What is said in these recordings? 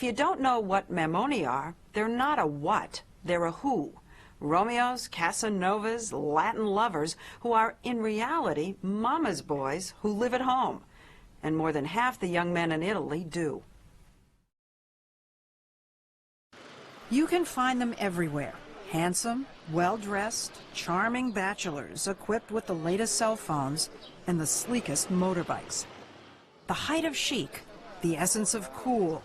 If you don't know what Mammoni are, they're not a what, they're a who. Romeos, Casanovas, Latin lovers who are in reality mama's boys who live at home. And more than half the young men in Italy do. You can find them everywhere. Handsome, well-dressed, charming bachelors equipped with the latest cell phones and the sleekest motorbikes. The height of chic, the essence of cool.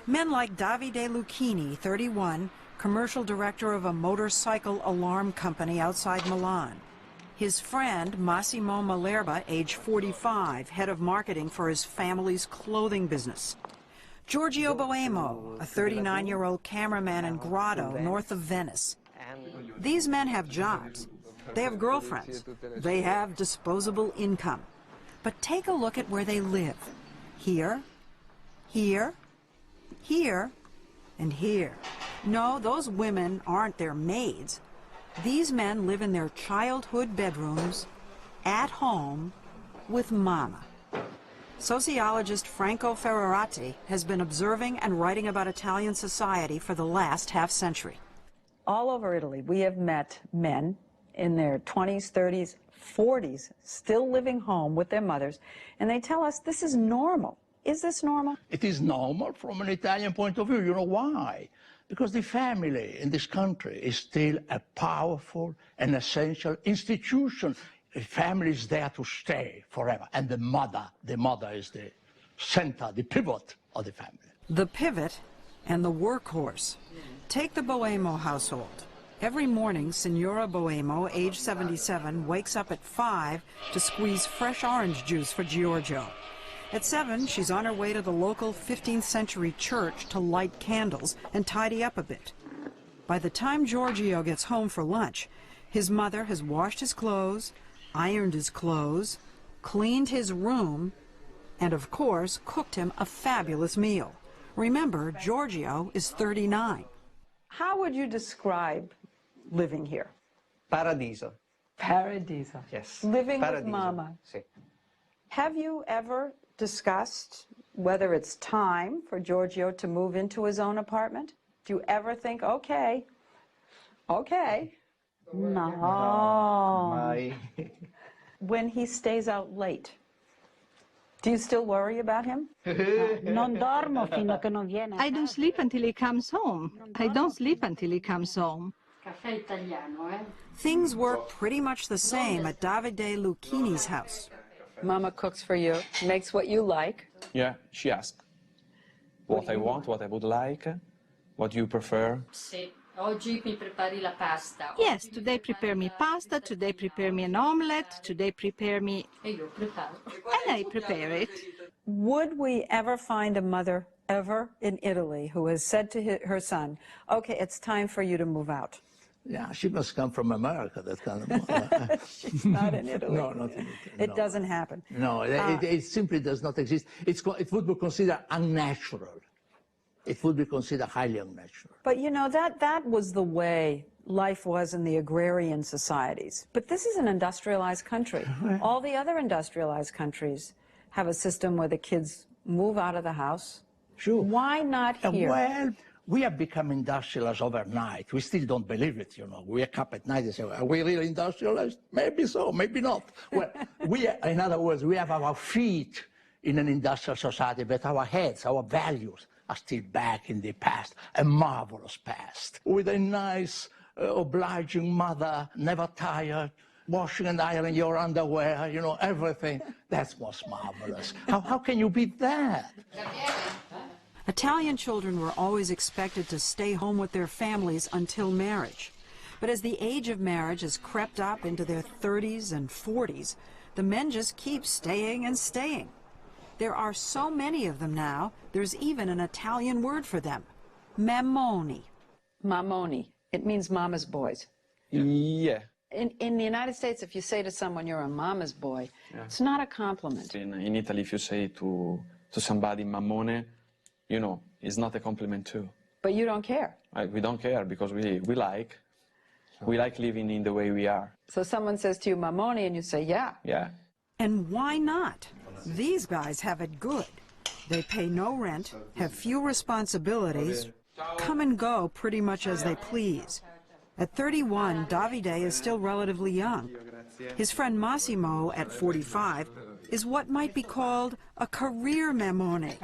Men like Davide Lucchini, 31, commercial director of a motorcycle alarm company outside Milan. His friend, Massimo Malerba, age 45, head of marketing for his family's clothing business. Giorgio Boemo, a 39-year-old cameraman in Grotto, north of Venice. These men have jobs. They have girlfriends. They have disposable income. But take a look at where they live. Here, here, here, and here. No, those women aren't their maids. These men live in their childhood bedrooms, at home, with Mama. Sociologist Franco Ferrarati has been observing and writing about Italian society for the last half-century. All over Italy, we have met men in their 20s, 30s, 40s, still living home with their mothers, and they tell us this is normal. Is this normal? It is normal from an Italian point of view. You know why? Because the family in this country is still a powerful and essential institution. The family is there to stay forever. And the mother is the center, the pivot of the family. The pivot and the workhorse. Take the Boemo household. Every morning, Signora Boemo, age 77, wakes up at 5 to squeeze fresh orange juice for Giorgio. At 7, she's on her way to the local 15th century church to light candles and tidy up a bit. By the time Giorgio gets home for lunch, his mother has washed his clothes, ironed his clothes, cleaned his room, and of course cooked him a fabulous meal. Remember, Giorgio is 39. How would you describe living here? Paradiso. Paradiso. Yes. Living Paradiso. with Mama. Sì. Have you ever discussed whether it's time for Giorgio to move into his own apartment? Do you ever think, okay, no. When he stays out late, do you still worry about him? I don't sleep until he comes home. I don't sleep until he comes home. Things work pretty much the same at Davide Lucchini's house. Mama cooks for you, makes what you like. Yeah, she asks what I want, what I would like, what you prefer. Yes, today prepare me pasta, today prepare me an omelette, today prepare me... And I prepare it. Would we ever find a mother ever in Italy who has said to her son, okay, it's time for you to move out? Yeah, she must come from America, that kind of She's not in Italy. No, not in Italy. It doesn't happen. No, it simply does not exist. It would be considered unnatural. It would be considered highly unnatural. But you know, that was the way life was in the agrarian societies. But this is an industrialized country. All the other industrialized countries have a system where the kids move out of the house. Sure. Why not here? Well, we have become industrialized overnight. We still don't believe it, you know. We wake up at night and say, are we really industrialized? Maybe so, maybe not. Well, in other words, we have our feet in an industrial society, but our heads, our values are still back in the past, a marvelous past, with a nice, obliging mother, never tired, washing and ironing your underwear, you know, everything. That's what's marvelous. How can you beat that? Italian children were always expected to stay home with their families until marriage. But as the age of marriage has crept up into their 30s and 40s, the men just keep staying and staying. There are so many of them now, there's even an Italian word for them, Mammoni. Mammoni. It means mama's boys. Yeah. In the United States, if you say to someone you're a mama's boy, it's not a compliment. In Italy, if you say to somebody Mammone, you know, it's not a compliment too. But you don't care. We don't care because we like living in the way we are. So someone says to you, Mammoni, and you say, yeah. Yeah. And why not? These guys have it good. They pay no rent, have few responsibilities, come and go pretty much as they please. At 31, Davide is still relatively young. His friend Massimo, at 45, is what might be called a career Mammoni.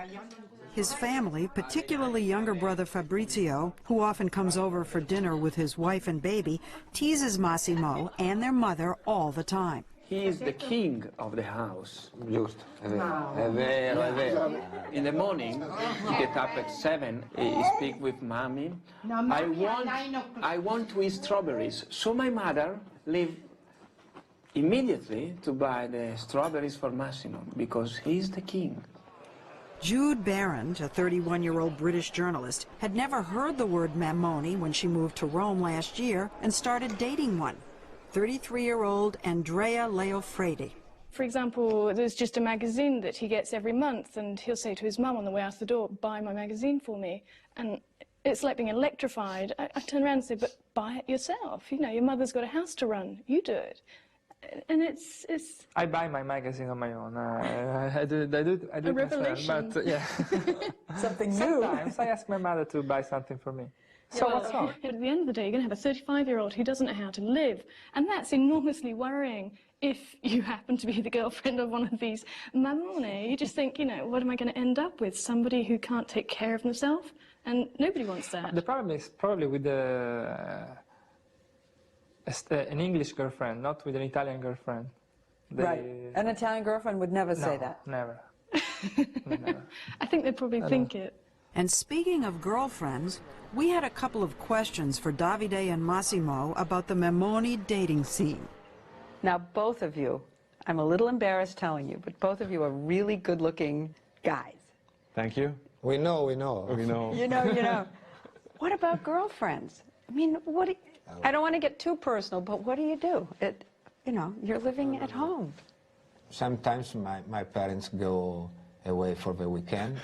His family, particularly younger brother Fabrizio, who often comes over for dinner with his wife and baby, teases Massimo and their mother all the time. He is the king of the house. Giusto, è vero, è vero, è vero. In the morning, he get up at 7, he speak with mommy. I want to eat strawberries. So my mother leave immediately to buy the strawberries for Massimo, because he's the king. Jude Barrand, a 31-year-old British journalist, had never heard the word Mammoni when she moved to Rome last year and started dating one. 33-year-old Andrea Leofredi. For example, there's just a magazine that he gets every month, and he'll say to his mum on the way out the door, "Buy my magazine for me." And it's like being electrified. I turn around and say, "But buy it yourself. You know, your mother's got a house to run. You do it." And it's... I buy my magazine on my own. I do a revelation. But yeah. Something new. Sometimes I ask my mother to buy something for me. So what's wrong? At the end of the day, you're going to have a 35-year-old who doesn't know how to live, and that's enormously worrying if you happen to be the girlfriend of one of these Mammoni. You just think, you know, what am I going to end up with? Somebody who can't take care of themselves? And nobody wants that. The problem is probably with an English girlfriend, not with an Italian girlfriend. Right. An Italian girlfriend would never say that. Never. Never. I think they'd probably think it. And speaking of girlfriends, we had a couple of questions for Davide and Massimo about the Mammoni dating scene. Now, both of you, I'm a little embarrassed telling you, but both of you are really good-looking guys. Thank you. We know. We know. You know. What about girlfriends? I mean, I don't want to get too personal, but what do? You know, you're living at home. Sometimes my parents go away for the weekend,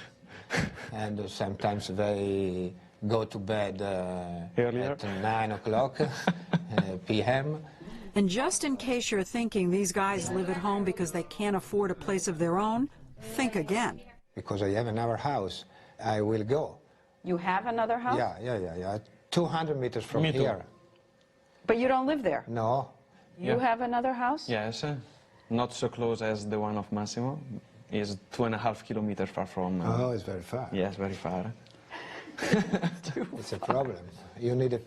and sometimes they go to bed at 9 o'clock p.m. And just in case you're thinking these guys live at home because they can't afford a place of their own, think again. Because I have another house, I will go. You have another house? Yeah. 200 meters from here. But you don't live there? No. You have another house? Yes, not so close as the one of Massimo. It's 2.5 kilometers far from... Oh, it's very far. Yes, very far. It's a problem. You need an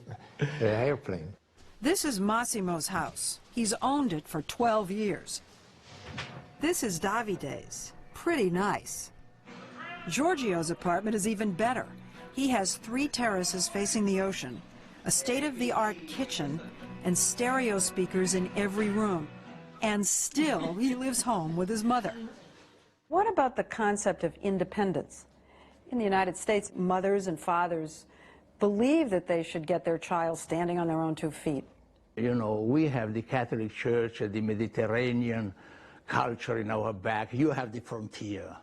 airplane. This is Massimo's house. He's owned it for 12 years. This is Davide's. Pretty nice. Giorgio's apartment is even better. He has 3 terraces facing the ocean, a state-of-the-art kitchen, and stereo speakers in every room. And still, he lives home with his mother. What about the concept of independence? In the United States, mothers and fathers believe that they should get their child standing on their own 2 feet. You know, we have the Catholic Church, the Mediterranean culture in our back. You have the frontier.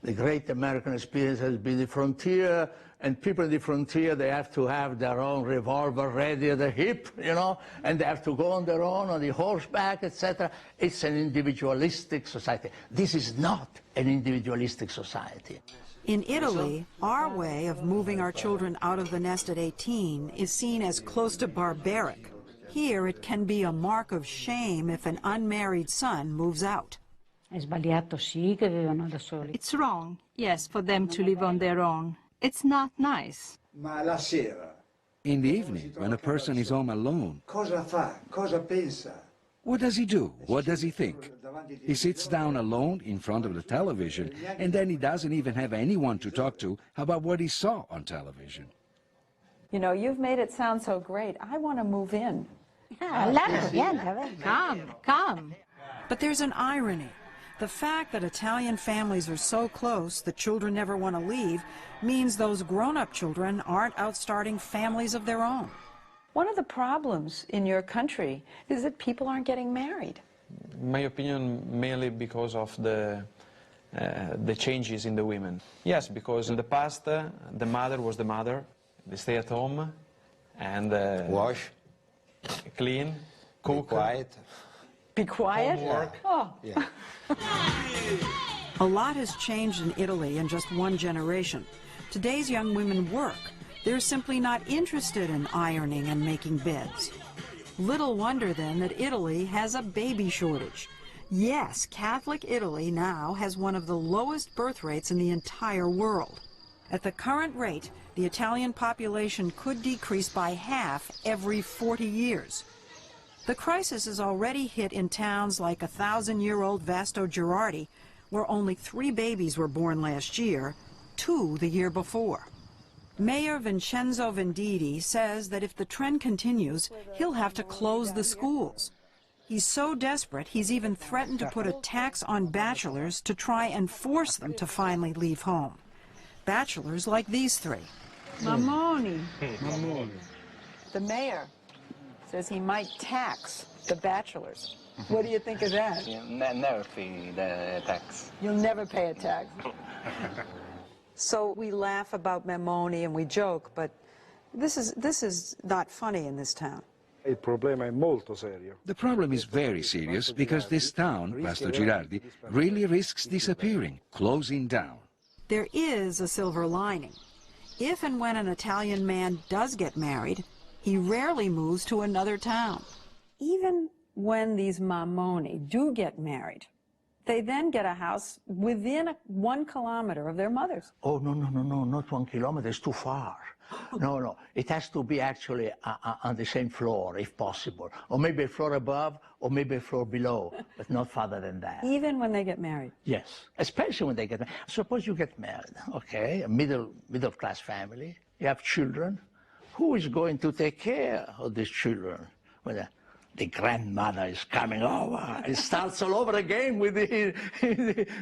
The great American experience has been the frontier, and people in the frontier, they have to have their own revolver ready at the hip, you know, and they have to go on their own, on the horseback, etc. It's an individualistic society. This is not an individualistic society. In Italy, our way of moving our children out of the nest at 18 is seen as close to barbaric. Here, it can be a mark of shame if an unmarried son moves out. It's wrong, yes, for them to live on their own. It's not nice. In the evening, when a person is home alone, what does he do? What does he think? He sits down alone in front of the television, and then he doesn't even have anyone to talk to about what he saw on television. You know, you've made it sound so great. I want to move in. Come. But there's an irony. The fact that Italian families are so close the children never want to leave means those grown-up children aren't out starting families of their own. One of the problems in your country is that people aren't getting married. In my opinion, mainly because of the changes in the women. Yes, because in the past, the mother was the mother. They stay at home and... wash. Clean, cook. Be quiet. Be quiet? Homework. Oh. Yeah. A lot has changed in Italy in just one generation. Today's young women work. They're simply not interested in ironing and making beds. Little wonder then that Italy has a baby shortage. Yes, Catholic Italy now has one of the lowest birth rates in the entire world. At the current rate, the Italian population could decrease by half every 40 years. The crisis is already hit in towns like 1,000-year-old Vasto Girardi, where only 3 babies were born last year, 2 the year before. Mayor Vincenzo Venditti says that if the trend continues, he'll have to close the schools. He's so desperate, he's even threatened to put a tax on bachelors to try and force them to finally leave home. Bachelors like these 3. Mammoni. Mammoni. The mayor says he might tax the bachelors. What do you think of that? Never pay the tax. You'll never pay a tax. So we laugh about Mammoni and we joke, but this is not funny in this town. The problem is very serious because this town, Vasto Girardi, really risks disappearing, closing down. There is a silver lining. If and when an Italian man does get married, he rarely moves to another town. Even when these Mammoni do get married, they then get a house within 1 kilometer of their mother's. Oh, no, not 1 kilometer, it's too far. No, it has to be actually on the same floor, if possible. Or maybe a floor above, or maybe a floor below, but not farther than that. Even when they get married? Yes, especially when they get married. Suppose you get married, okay, a middle-class family, you have children. Who is going to take care of these children? When the grandmother is coming over, it starts all over again with the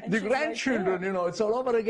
grandchildren, you know, it's all over again.